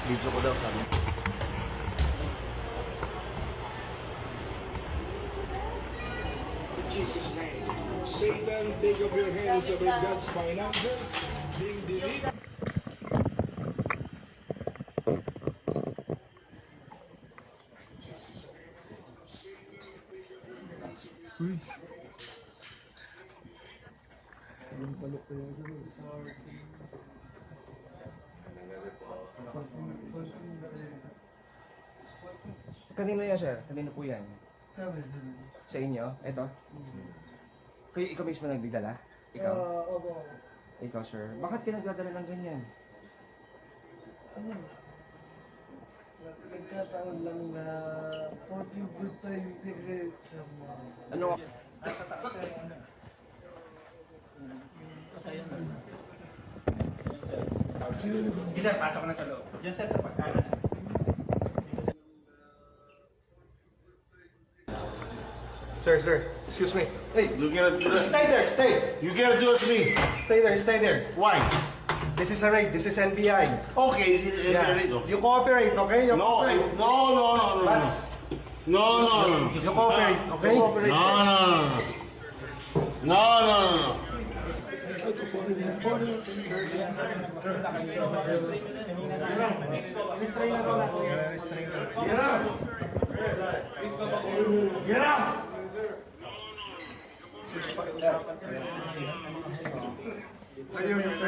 Video ko daw sabi. In Jesus' name. Satan, take off your hands over God's finances, being deleted. Kanino yan, sir? Kanino po yan? Sa inyo? Ito? Kayo, ikaw mismo nagdala? Ikaw? Opo. Ikaw, sir. Bakit ka nagdadala ng ganyan? Ano? Nagkataon lang na 40 good time kasi sa mga... Ano? Sir, pasok na sa loob. Diyan sir, sa pagkanan. Sir, excuse me. Hey, You gotta do that. stay there, stay. You gotta do it to me. Stay there. Why? This is a raid, this is NBI. Okay, Yeah. You cooperate, okay? You No, cooperate. no. Bats, No. you cooperate, okay? No.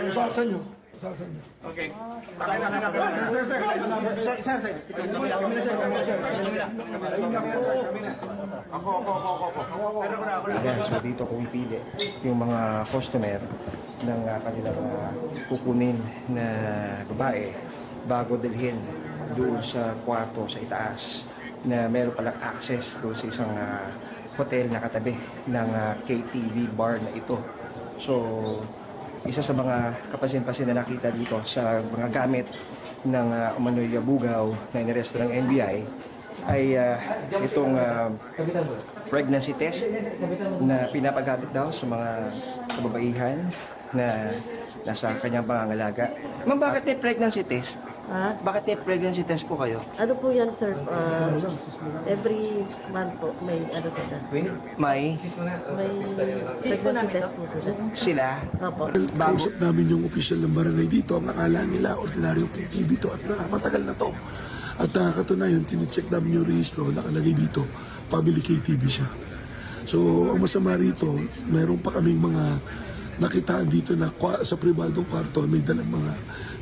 Usasan nyo. Okay. Sir. Ayan, so dito pumipili yung mga customer ng kanilang kukunin na babae bago dalhin doon sa kwarto sa itaas na meron palang access doon sa isang hotel na katabi ng KTV bar na ito. So, isa sa mga kapasin-pasin na nakita dito sa mga gamit ng umano'y bugaw na iniresto ng NBI ay itong pregnancy test na pinapagamit daw sa mga kababaihan na nasa kanyang pangangalaga. Ma'am, bakit may pregnancy test? Ha? Bakit may pregnancy test po kayo? Ano po yan, sir? Every month po, may ano po siya. May May pregnancy test po siya. sila. Opo. Kausap namin yung opisyal ng barangay dito, ang akala nila ordinaryong KTV to at matagal na to. At katunayan, tinicheck namin yung rehistro, nakalagay dito, family KTV siya. So, ang masama rito, mayroon pa kaming mga nakitaan dito na sa pribadong kwarto may dalang mga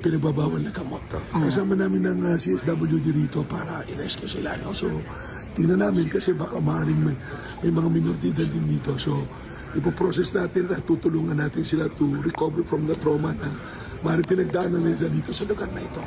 pinagbabawal na gamot. Kasama namin ng CSWD rito para i-rescue sila. No? So, tingnan namin kasi baka maaaring may mga minoridad din dito. So, ipoprocess natin at tutulungan natin sila to recover from the trauma na maaaring pinagdaanan nila dito sa lugar na ito.